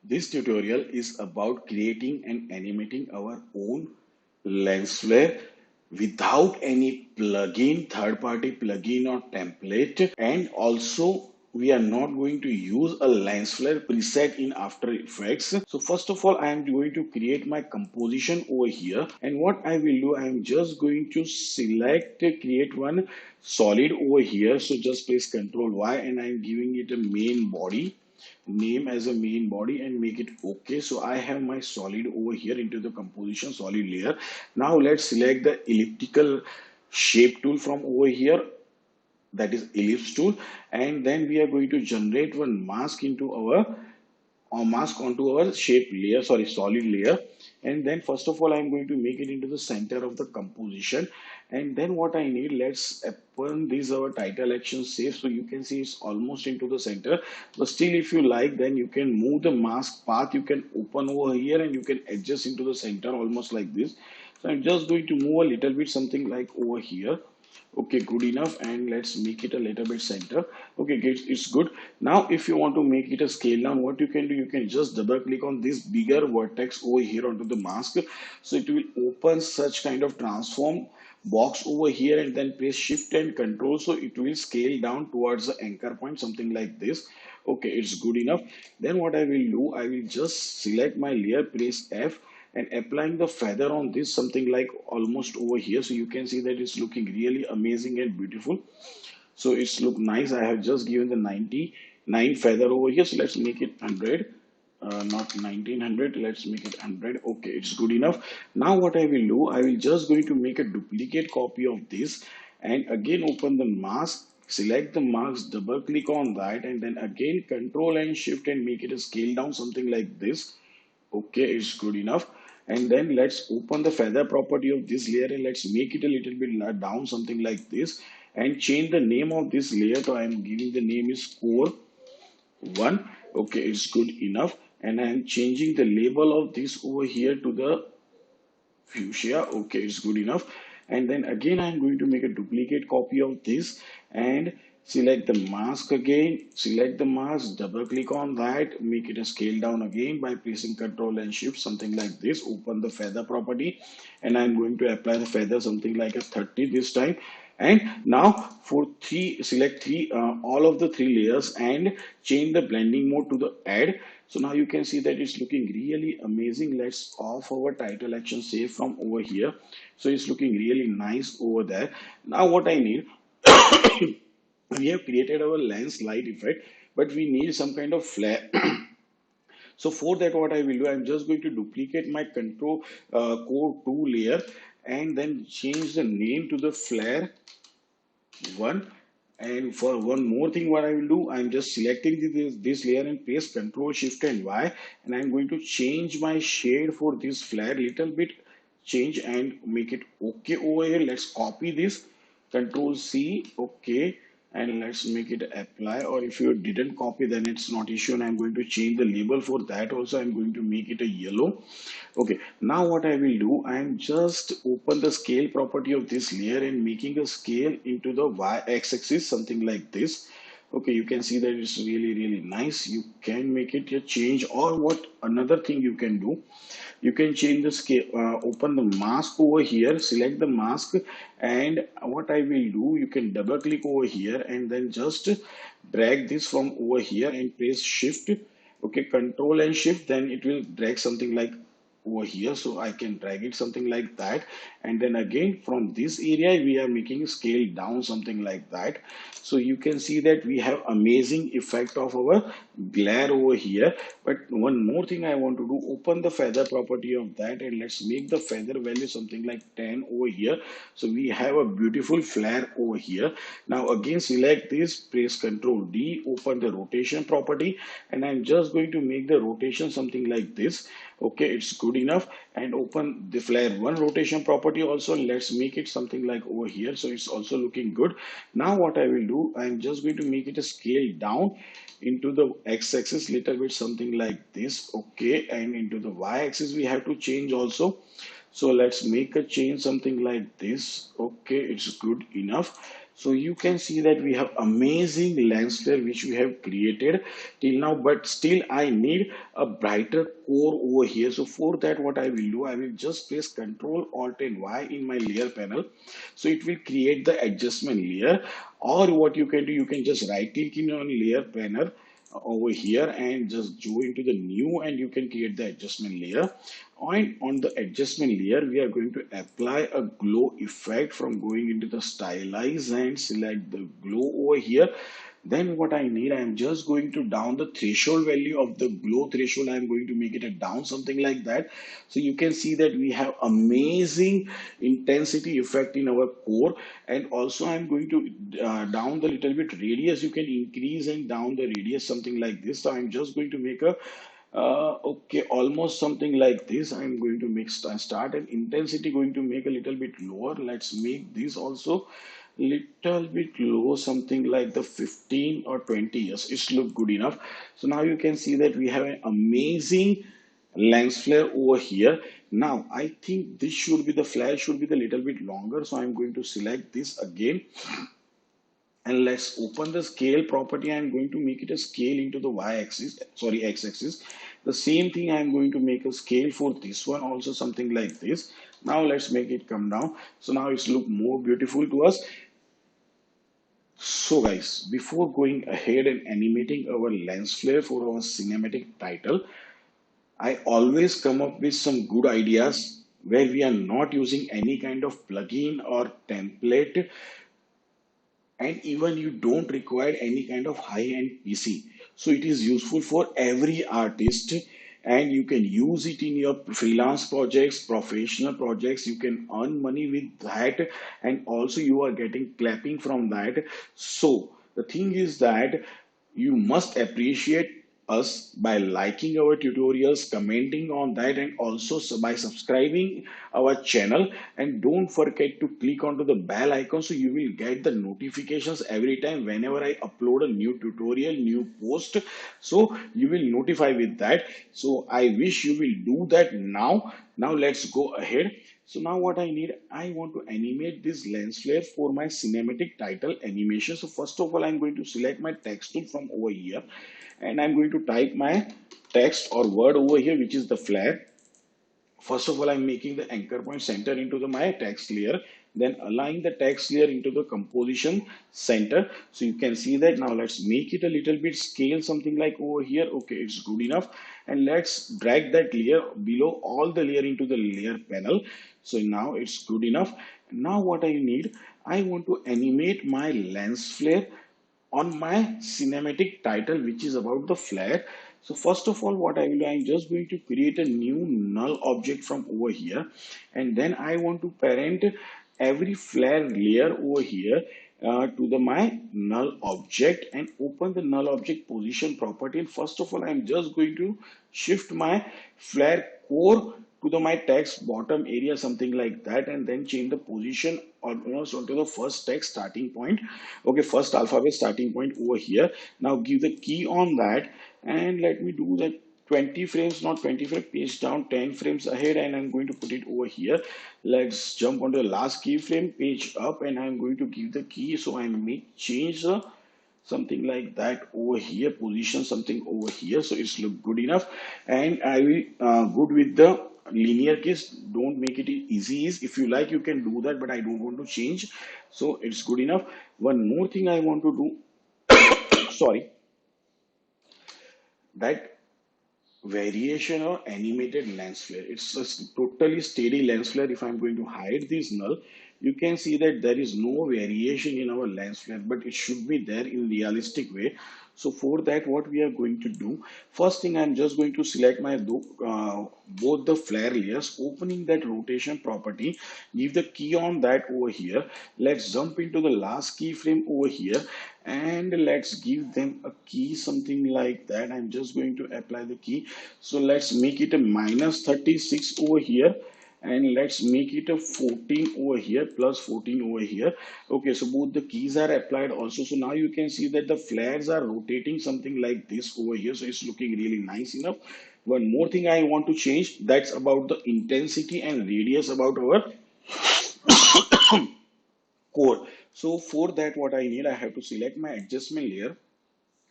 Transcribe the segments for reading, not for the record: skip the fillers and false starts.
This tutorial is about creating and animating our own lens flare without any plugin, third-party plugin or template. And also, we are not going to use a lens flare preset in After Effects. So first of all, I am going to create my composition over here. And what I will do, I am just going to select, create one solid over here. So just press Ctrl Y and I am giving it a main body name as a main body and make it okay. So I have my solid over here into the composition solid layer. Now let's select the elliptical shape tool from over here, that is ellipse tool, and then we are going to generate one mask into our or mask onto our shape layer, sorry, solid layer. And then first of all, I'm going to make it into the center of the composition. And then what I need, let's open this our title action safe, so you can see it's almost into the center. But still, if you like, then you can move the mask path, you can open over here and you can adjust into the center almost like this. So I'm just going to move a little bit something like over here. Okay, good enough. And let's make it a little bit center. Okay, it's good. Now if you want to make it a scale down, what you can do, you can just double click on this bigger vertex over here onto the mask, so it will open such kind of transform box over here, and then press shift and control, so it will scale down towards the anchor point, something like this. Okay, it's good enough. Then what I will do, I will just select my layer, press F, and applying the feather on this something like almost over here, so you can see that it's looking really amazing and beautiful. So it's look nice. I have just given the 99 feather over here, so let's make it 100. Not 1900, let's make it 100. Okay, it's good enough. Now what I will do, I will just going to make a duplicate copy of this, and again open the mask, select the mask, double click on that, and then again control and shift and make it a scale down something like this. Okay, it's good enough. And then let's open the feather property of this layer and let's make it a little bit down something like this, and change the name of this layer. So I am giving the name is core 1. Okay, it's good enough. And I am changing the label of this over here to the fuchsia. Okay, it's good enough. And then again I'm going to make a duplicate copy of this and select the mask again, select the mask, double click on that, make it a scale down again by pressing Ctrl and Shift, something like this. Open the feather property and I'm going to apply the feather something like a 30 this time. And now for three, select three all of the three layers and change the blending mode to the add. So now you can see that it's looking really amazing. Let's off our title action save from over here. So it's looking really nice over there. Now what I need, we have created our lens light effect, but we need some kind of flare. So for that, what I will do, I'm just going to duplicate my control core 2 layer and then change the name to the flare 1. And for one more thing, what I will do, I'm just selecting this layer and press Control Shift and Y, and I'm going to change my shade for this flare little bit, change and make it okay over here. Let's copy this, Control C, okay, and let's make it apply. Or if you didn't copy, then it's not issue, and I'm going to change the label for that also. I'm going to make it a yellow. Okay, now what I will do, I am just open the scale property of this layer and making a scale into the y-axis, something like this. Okay, you can see that it's really nice. You can make it a change, or what another thing you can do, you can change the scale, open the mask over here, select the mask, and what I will do, you can double click over here and then just drag this from over here and press shift, okay, control and shift, then it will drag something like over here, so I can drag it something like that. And then again from this area we are making scale down something like that. So you can see that we have amazing effect of our glare over here. But one more thing I want to do, open the feather property of that and let's make the feather value something like 10 over here. So we have a beautiful flare over here. Now again select this, press Ctrl D, open the rotation property, and I'm just going to make the rotation something like this. Okay, it's good enough. And open the flare 1 rotation property also, let's make it something like over here, so it's also looking good. Now what I will do, I'm just going to make it a scale down into the x-axis little bit something like this. Okay, and into the y-axis we have to change also, so let's make a change something like this. Okay, it's good enough. So you can see that we have amazing lens flare which we have created till now, but still I need a brighter core over here. So for that, what I will do, I will just press Control Alt and Y in my layer panel. So it will create the adjustment layer. Or what you can do, you can just right click in on layer panel over here and just go into the new, and you can create the adjustment layer. And on the adjustment layer, we are going to apply a glow effect from going into the stylize and select the glow over here. Then what I need, I am just going to down the threshold value of the glow threshold. I am going to make it a down something like that. So you can see that we have amazing intensity effect in our core. And also I'm going to down the little bit radius. You can increase and down the radius something like this. So I'm just going to make a okay, almost something like this. I'm going to make start and intensity going to make a little bit lower. Let's make this also little bit low, something like the 15 or 20. Yes, it's look good enough. So now you can see that we have an amazing lens flare over here. Now I think this should be the flare should be the little bit longer. So I'm going to select this again, and let's open the scale property. I'm going to make it a scale into the y-axis, sorry, x-axis. The same thing, I'm going to make a scale for this one also, something like this. Now let's make it come down. So now it's look more beautiful to us. So guys, before going ahead and animating our lens flare for our cinematic title, I always come up with some good ideas where we are not using any kind of plugin or template, and even you don't require any kind of high-end PC. So it is useful for every artist, and you can use it in your freelance projects, professional projects. You can earn money with that, and also you are getting clapping from that. So the thing is that you must appreciate us by liking our tutorials, commenting on that, and also by subscribing our channel. And don't forget to click onto the bell icon so you will get the notifications every time whenever I upload a new tutorial, new post. So you will notify with that. So I wish you will do that now. Now let's go ahead. So now what I need, I want to animate this lens flare for my cinematic title animation. So first of all, I'm going to select my text tool from over here, and I'm going to type my text or word over here, which is the flare. First of all, I'm making the anchor point center into my text layer, then align the text layer into the composition center. So you can see that. Now let's make it a little bit scale, something like over here. Okay, it's good enough. And let's drag that layer below all the layer into the layer panel. So now it's good enough. Now what I need, I want to animate my lens flare on my cinematic title, which is about the flare. So first of all, what I will do, I'm just going to create a new null object from over here, and then I want to parent every flare layer over here to the my null object, and open the null object position property. And first of all, I'm just going to shift my flare core to the my text bottom area, something like that, and then change the position almost onto the first text starting point. Okay, first alphabet starting point over here. Now give the key on that, and let me do that 20 frames, not 25, page down 10 frames ahead, and I'm going to put it over here. Let's jump on the last keyframe, page up, and I'm going to give the key. So I may change the something like that over here, position something over here, so it's look good enough. And I will good with the linear case. Don't make it easy. Is if you like, you can do that, but I don't want to change, so it's good enough. One more thing I want to do, sorry, that variation or animated lens flare. It's a totally steady lens flare. If I'm going to hide this null, you can see that there is no variation in our lens flare, but it should be there in realistic way. So for that, what we are going to do, first thing, I'm just going to select my both the flare layers, opening that rotation property, give the key on that over here. Let's jump into the last keyframe over here, and let's give them a key, something like that. I'm just going to apply the key. So let's make it a -36 over here, and let's make it a 14 over here, plus 14 over here. Okay, so both the keys are applied also. So now you can see that the flares are rotating something like this over here, so it's looking really nice enough. One more thing I want to change, that's about the intensity and radius about our core. So for that, what I need, I have to select my adjustment layer,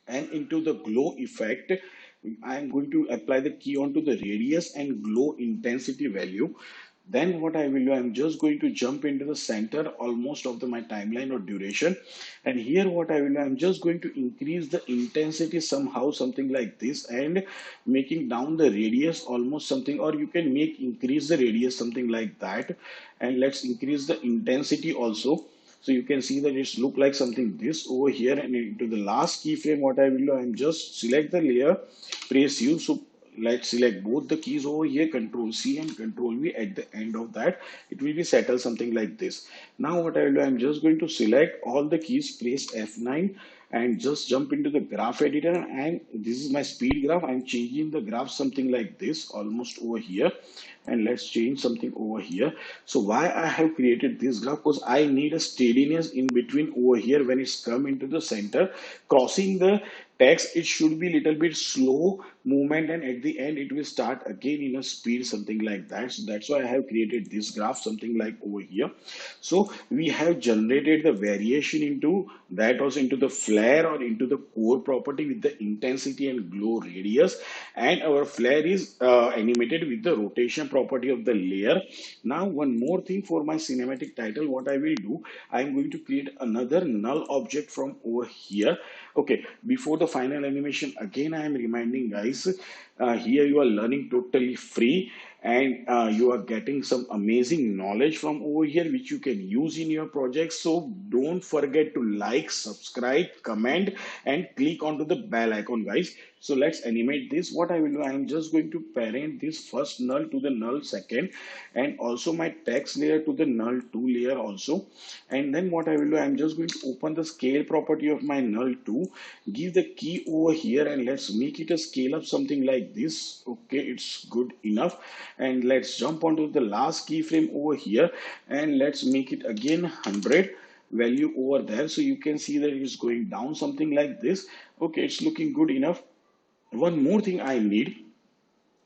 and into the glow effect, I am going to apply the key onto the radius and glow intensity value. Then what I will do, I'm just going to jump into the center almost of my timeline or duration. And here what I will do, I'm just going to increase the intensity somehow, something like this, and making down the radius almost something, or you can make increase the radius something like that. And let's increase the intensity also. So you can see that it's look like something this over here, and into the last keyframe, what I will do, I'm just select the layer, press U. So let's select both the keys over here, Control C and Control V. At the end of that, it will be settled something like this. Now what I will do, I'm just going to select all the keys, press F9, and just jump into the graph editor. And this is my speed graph. I'm changing the graph something like this, almost over here. And let's change something over here. So why I have created this graph, because I need a steadiness in between over here. When it's come into the center, crossing the text, it should be little bit slow movement, and at the end it will start again in a speed something like that. So that's why I have created this graph something like over here. So we have generated the variation into that, also into the flare or into the core property with the intensity and glow radius, and our flare is animated with the rotation property of the layer. Now one more thing, for my cinematic title, what I will do, I am going to create another null object from over here. Okay, before the final animation, again I am reminding guys, here you are learning totally free, and you are getting some amazing knowledge from over here which you can use in your project. So don't forget to like, subscribe, comment, and click onto the bell icon, guys. So let's animate this. What I will do, I am just going to parent this first null to the null second, and also my text layer to the null 2 layer also. And then what I will do, I'm just going to open the scale property of my null 2, give the key over here, and let's make it a scale up something like this. Okay, it's good enough. And let's jump onto the last keyframe over here, and let's make it again 100 value over there. So you can see that it's going down something like this. Okay, it's looking good enough. One more thing I need,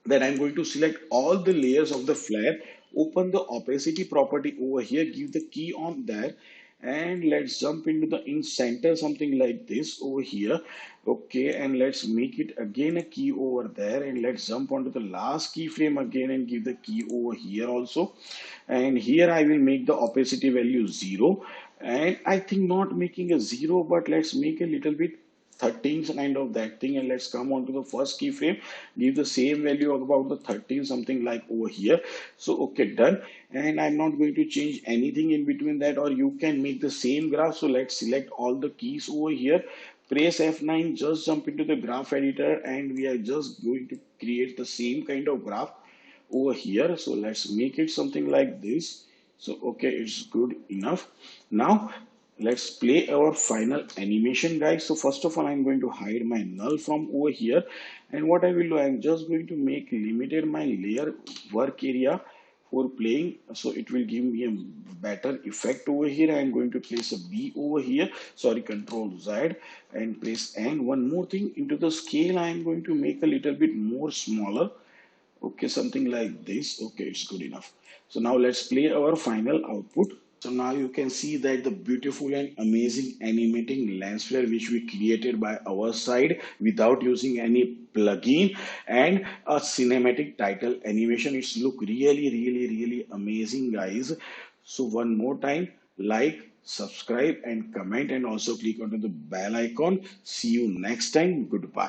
that I'm going to select all the layers of the flare, open the opacity property over here, give the key on there, and let's jump into the in center something like this over here. Okay, and let's make it again a key over there, and let's jump onto the last keyframe again and give the key over here also. And here I will make the opacity value 0, and I think not making a 0, but let's make a little bit 13 kind of that thing. And let's come on to the first keyframe, give the same value of about the 13 something like over here. So okay, done. And I'm not going to change anything in between that, or you can make the same graph. So let's select all the keys over here, press F9, just jump into the graph editor, and we are just going to create the same kind of graph over here. So let's make it something like this. So okay, it's good enough. Now let's play our final animation, guys. So first of all, I'm going to hide my null from over here, and what I will do, I'm just going to make limited my layer work area for playing, so it will give me a better effect over here. I'm going to place a B over here, sorry, Control Z, and place N. One more thing, into the scale I'm going to make a little bit more smaller. Okay, something like this. Okay, it's good enough. So now let's play our final output. So now you can see that the beautiful and amazing animating lens flare which we created by our side without using any plugin, and a cinematic title animation. It's look really, really, really amazing, guys. So one more time, like, subscribe, and comment, and also click onto the bell icon. See you next time. Goodbye.